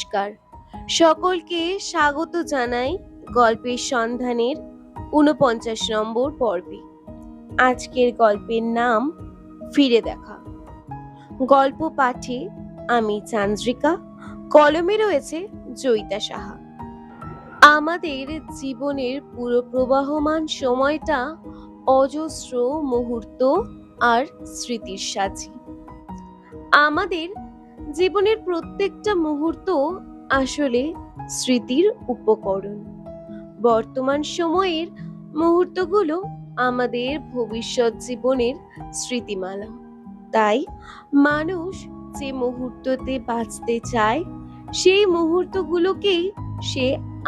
নমস্কার, সকলকে স্বাগত জানাই গল্পের সন্ধানের ৪৯ নম্বর পর্বে। আজকের গল্পের নাম ফিরে দেখা। গল্প পাঠে আমি চান্দ্রিকা, কলমে রয়েছে জয়িতা সাহা। আমাদের জীবনের পুরো প্রবাহমান সময়টা অজস্র মুহূর্ত আর স্মৃতির সাজি। আমাদের জীবনের প্রত্যেকটা মুহূর্ত আসলে স্মৃতির উপকরণ। বর্তমান সময়ের মুহূর্তগুলো আমাদের ভবিষ্যৎ জীবনের স্মৃতিমালা। তাই মানুষ যে মুহূর্ততে বাঁচতে চায় সেই মুহূর্তগুলোকেই সে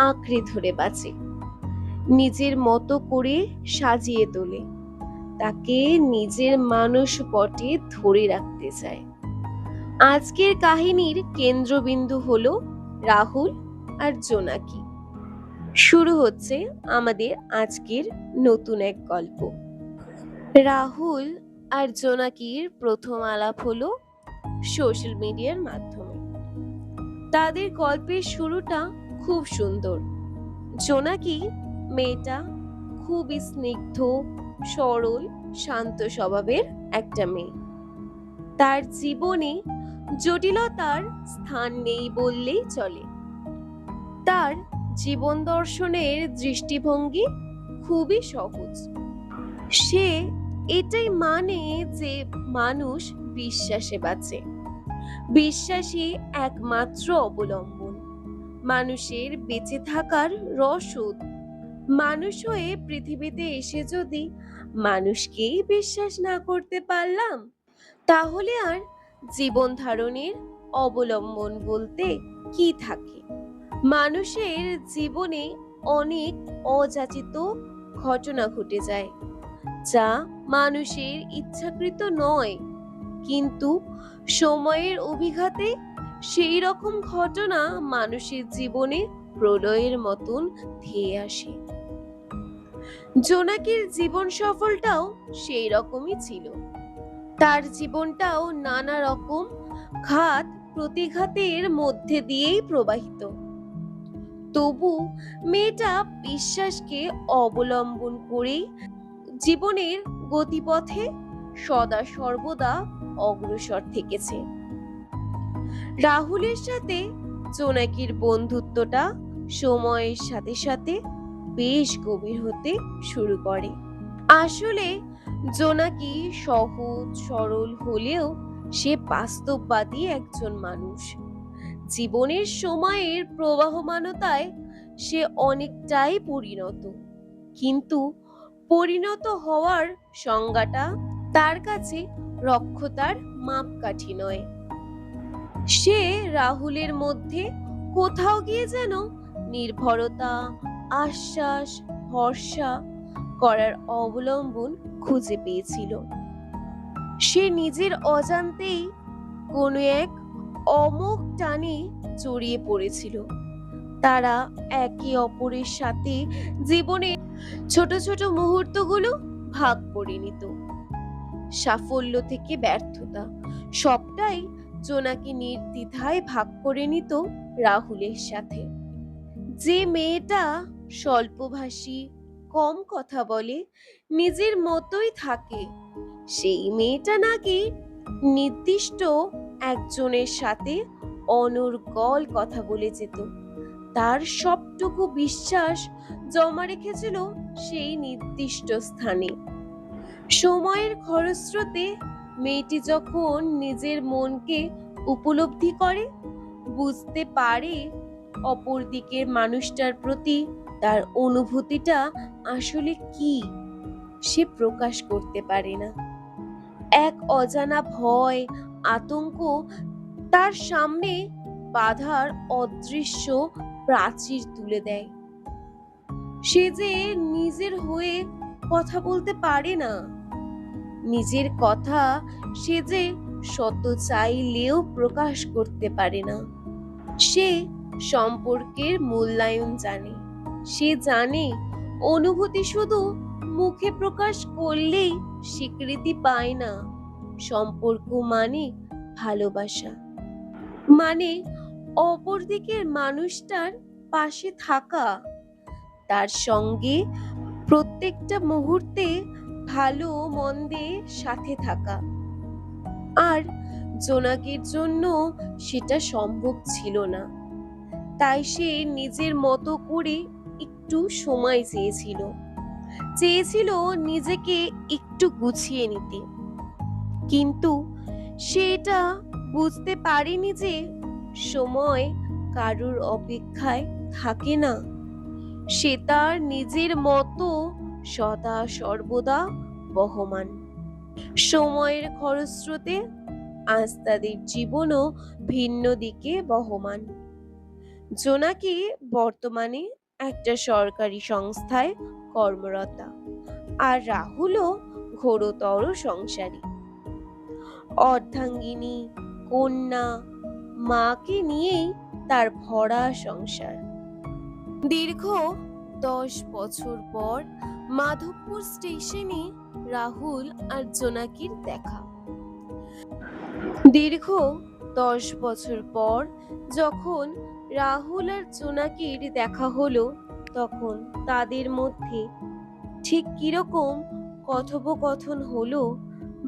আঁকড়ে ধরে বাঁচে, নিজের মতো করে সাজিয়ে তোলে, তাকে নিজের মানসপটে ধরে রাখতে চায়। আজকের কাহিনীর কেন্দ্রবিন্দু হলো রাহুল আর জোনাকি। শুরু হচ্ছে আমাদের আজকের নতুন এক গল্প। রাহুল আর জোনাকির প্রথম আলাপ হলো সোশ্যাল মিডিয়ার মাধ্যমে। তাদের গল্পের শুরুটা খুব সুন্দর। জোনাকি মেয়েটা খুবই স্নিগ্ধ, সরল, শান্ত স্বভাবের একটা মেয়ে। তার জীবনে জটিলতার স্থান নেই বললেই চলে। তার জীবন দর্শনের দৃষ্টিভঙ্গি খুবই সহজ। সে এটাই মানে যে মানুষ বিশ্বাসে বাঁচে, বিশ্বাসই একমাত্র অবলম্বন, মানুষের বেঁচে থাকার রসদ। মানুষ হয়ে পৃথিবীতে এসে যদি মানুষকেই বিশ্বাস না করতে পারলাম, তাহলে আর জীবন ধারণের অবলম্বন বলতে কি থাকে? মানুষের জীবনে অনেক অযাচিত ঘটনা ঘটে যায়, যা মানুষের ইচ্ছাকৃত নয়, কিন্তু সময়ের অভিঘাতে সেই রকম ঘটনা মানুষের জীবনে প্রলয়ের মতন ধেয়ে আসে। জোনাকির জীবন সফলটাও সেই রকমই ছিল। তার জীবনটাও নানা রকম ঘাত প্রতিঘাতের মধ্যে দিয়েই প্রবাহিত। তবু মেয়েটা বিশ্বাসকে অবলম্বন করেই জীবনের গতিপথে সদা সর্বদা অগ্রসর থেকেছে। রাহুলের সাথে জোনাকির বন্ধুত্বটা সময়ের সাথে সাথে বেশ গভীর হতে শুরু করে। আসলে জোনাকি সহজ সরল হলেও সে বাস্তববাদী একজন মানুষ। জীবনের সময়ের প্রবাহমানতায় সে অনেকটাই পরিণত, কিন্তু পরিণত হওয়ার সংজ্ঞাটা তার কাছে রক্ষতার মাপকাঠি নয়। সে রাহুলের মধ্যে কোথাও গিয়ে যেন নির্ভরতা, আশ্বাস, ভরসা করার অবলম্বন খুঁজে পেয়েছিল। সে নিজের অজান্তেই কোনো এক অমোঘ টানে জড়িয়ে পড়েছিল। তারা একে অপরের সাথে জীবনে ছোট ছোট মুহূর্তগুলো ভাগ করে নিত। সাফল্য থেকে ব্যর্থতা সবটাই জোনাকি নির্দ্বিধায় ভাগ করে নিত রাহুলের সাথে। যে মেয়েটা স্বল্পভাষী, কম কথা বলে, নিজের মতোই থাকে, সেই মেয়েটা নাকি নির্দিষ্ট একজনের সাথে অনর্গল কথা বলে যেত। তার সবটুকু বিশ্বাস জমা রেখেছিল সেই নির্দিষ্ট স্থানে। সময়ের খরস্রোতে মেয়েটি যখন নিজের মনকে উপলব্ধি করে, বুঝতে পারে অপর দিকের মানুষটার প্রতি তার অনুভূতিটা আসলে কি, সে প্রকাশ করতে পারে না। এক অজানা ভয়, আতঙ্ক তার সামনে বাধার অদৃশ্য প্রাচীর তুলে দেয়। সে যে নিজের হয়ে কথা বলতে পারে না, নিজের কথা সে যে শত চাইলেও প্রকাশ করতে পারে না। সে সম্পর্কের মূল্যায়ন জানে। সে জানে অনুভূতি শুধু মুখে প্রকাশ করলেই স্বীকৃতি পায় না। সম্পর্ক মানে ভালোবাসা, মানে অপর দিকের মানুষটার পাশে থাকা, তার সঙ্গে প্রত্যেকটা মুহূর্তে ভালো মন্দে সাথে থাকা। আর জোনাকির জন্য সেটা সম্ভব ছিল না, তাই সে নিজের মতো করে একটু সময় চেয়েছিল নিজেকে একটু গুছিয়ে নিতে। কিন্তু সেটা বুঝতে পারেনি যে সময় কারুর অপেক্ষায় থাকে না। সে তার নিজের মতো সদা সর্বদা বহমান। সময়ের খরস্রোতে আজ তাদের জীবনও ভিন্ন দিকে বহমান। জোনাকি বর্তমানে একটা সরকারি সংস্থায় কর্মরতা, আর রাহুলও ঘোরতর সংসারী। অর্ধাঙ্গিনী, কন্যা, মাকে নিয়েই তার ভরা সংসার। দীর্ঘ 10 বছর পর মাধবপুর স্টেশনে রাহুল আর জোনাকির দেখা। দীর্ঘ 10 বছর পর যখন রাহুল আর জোনাকির দেখা হলো, তখন তাদের মধ্যে ঠিক কিরকম কথোপকথন হলো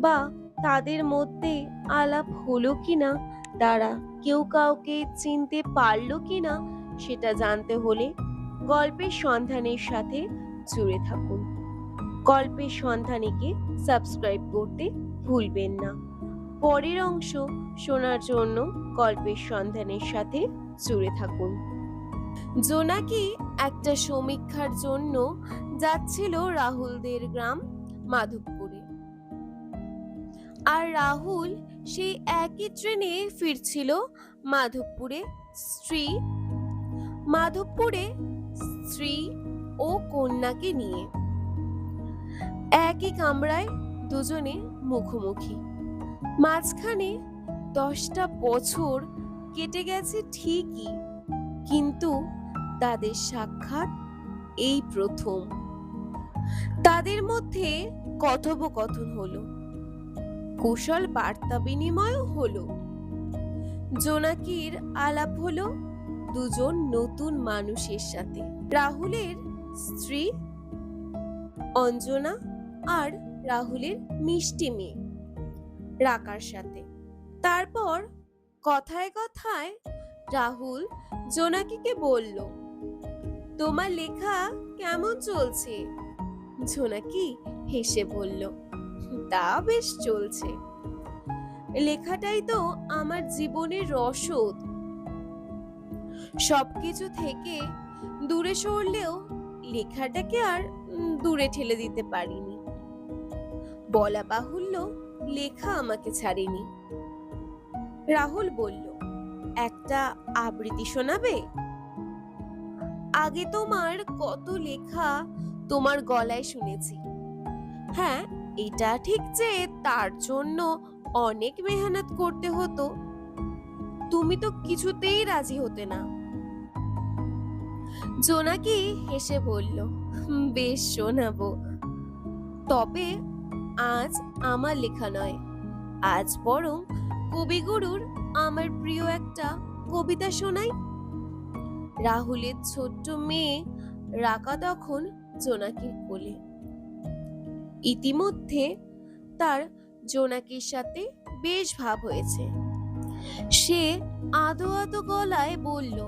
বা তাদের মধ্যে আলাপ হলো কিনা, তারা কেউ কাউকে চিনতে পারলো কিনা, সেটা জানতে হলে গল্পের সন্ধানের সাথে জুড়ে থাকুন। গল্পের সন্ধানীকে সাবস্ক্রাইব করতে ভুলবেন না। পরের অংশ শোনার জন্য গল্পের সন্ধানের সাথে জুড়ে থাকুন। জোনাকি একটা সমীক্ষার জন্য যাচ্ছিল রাহুলদের গ্রাম মাধবপুরে, আর রাহুল সেই একই ট্রেনে ফিরছিল মাধবপুরে স্ত্রী ও কন্যাকে নিয়ে। একই কামরায় দুজনে মুখোমুখি। মাঝখানে 10টা বছর কেটে গেছে ঠিকই, কিন্তু তাদের সাক্ষাৎ এই প্রথম। তাদের মধ্যে কথোপকথন হলো, কুশল বার্তা বিনিময় হলো। জোনাকির আলাপ হলো দুজন নতুন মানুষের সাথে, রাহুলের স্ত্রী অঞ্জনা আর রাহুলের মিষ্টি মেয়ে রাকার সাথে। তারপর কথায় কথায় রাহুল জোনাকিকে বলল, তোমার লেখা কেমন চলছে? জোনাকি হেসে বলল, তা বেশ চলছে। লেখাটাই তো আমার জীবনের রসদ। সবকিছু থেকে দূরে সরলেও লেখাটাকে আর দূরে ঠেলে দিতে পারিনি। বলা বাহুল্য, লেখা আমাকে ছাড়েনি। রাহুল বলল, একটা আবৃত্তি শোনাবে? আগে তোমার কত লেখা তোমার গলায় শুনেছি। হ্যাঁ, এটা ঠিক যে তার জন্য অনেক মেহনত করতে হতো। তুমি তো কিছুতেই রাজি হতে না। জোনাকি হেসে বলল, বেশ শোনাবো। তবে আজ আমার লেখা নয়, আজ বরং কবিগুরুর আমার প্রিয় একটা কবিতা শোনাই। রাহুলের ছোট্ট মেয়ে রাকা তখন জোনাকির কোলে। ইতিমধ্যে তার জোনাকির সাথে বেশ ভাব হয়েছে। সে আদো আদো গলায় বলল,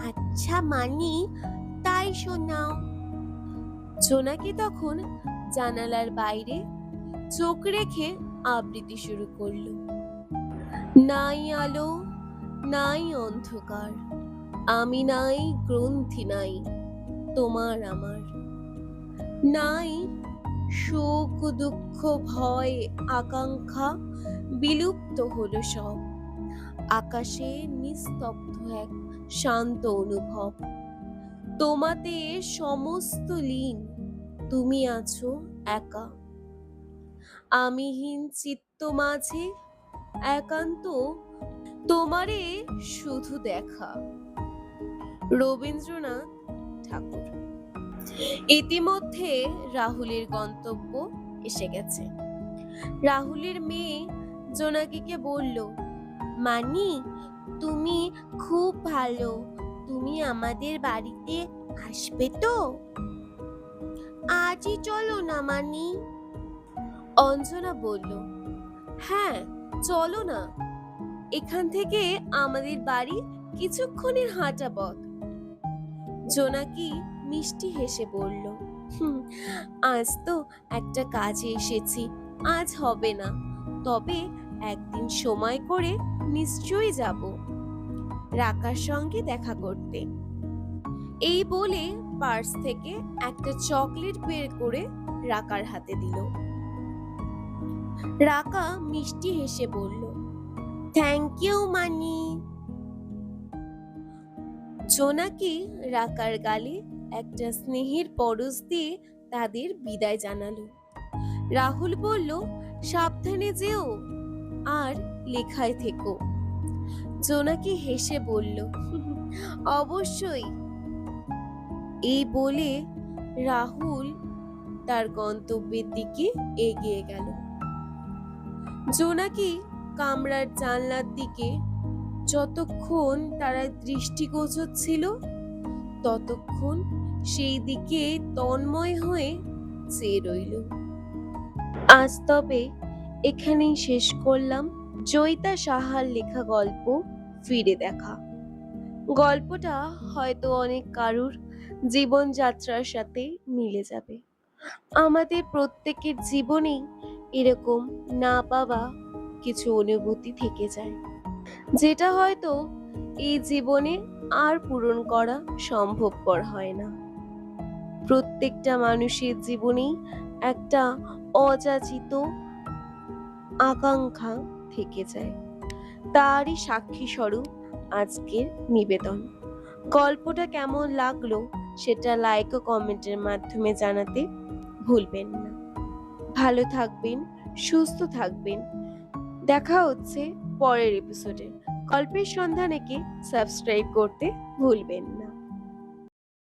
আচ্ছা মানি, তাই শোনাও। জোনাকি তখন জানালার বাইরে চোখ রেখে আবৃত্তি শুরু করলো। নাই আলো, নাই অন্ধকার, আমি নাই, গ্রন্থি নাই তোমার আমার। নাই শোক দুঃখ ভয় আকাঙ্ক্ষা, বিলুপ্ত হলো সব। আকাশে নিস্তব্ধ এক শান্ত অনুভব। তোমাতে সমস্ত লীন, তুমি আছো একা। আমিহীন চিত্ত মাঝে একান্ত, তোমারে শুধু দেখা। রবীন্দ্রনাথ ঠাকুর। ইতিমধ্যে রাহুলের গন্তব্য এসে গেছে। রাহুলের মেয়ে জোনাকিকে বলল, মানি, তুমি খুব ভালো। তুমি আমাদের বাড়িতে আসবে তো? আজই চলো না মানি। অঞ্জনা বলল, হ্যাঁ চলো না। এখান থেকে আমাদের বাড়ি কিছুক্ষণের হাঁটা পথ। জোনাকি মিষ্টি হেসে বলল, "হুম, আজ তো একটা কাজে এসেছি, আজ হবে না। তবে একদিন সময় করে নিশ্চয়ই যাব রাকার সঙ্গে দেখা করতে।" এই বলে পার্স থেকে একটা চকলেট বের করে রাকার হাতে দিল। রাকা মিষ্টি হেসে বলল, থ্যাংক ইউ মানি। জোনাকি রাকার গালে একটা স্নেহের পরশ দিয়ে তাদের বিদায় জানালো। রাহুল বলল, সাবধানে যেও আর লেখায় থেকো। জোনাকি হেসে বলল, অবশ্যই। এই বলে রাহুল তার গন্তব্যের দিকে এগিয়ে গেল। জোনাকি কামরার জানলার দিকে যতক্ষণ তারা দৃষ্টিগোচর ছিল ততক্ষণ সেই দিকে তন্ময় হয়ে চেয়ে রইল। আজ তবে এখানেই শেষ করলাম জয়িতা সাহার লেখা গল্প ফিরে দেখা। গল্পটা হয়তো অনেক কারুর জীবনযাত্রার সাথে মিলে যাবে। আমাদের প্রত্যেকের জীবনেই এরকম না পাওয়া কিছু অনুভূতি থেকে যায়, যেটা হয়তো এই জীবনে আর পূরণ করা সম্ভবপর হয় না। প্রত্যেকটা মানুষের জীবনেই একটা অযাচিত আকাঙ্ক্ষা থেকে যায়, তারই সাক্ষী স্বরূপ আজকের নিবেদন। গল্পটা কেমন লাগলো সেটা লাইক ও কমেন্টের মাধ্যমে জানাতে ভুলবেন না। ভালো থাকবেন, সুস্থ থাকবেন। দেখা হচ্ছে পরের এপিসোডে। গল্পের সন্ধানেকে সাবস্ক্রাইব করতে ভুলবেন না।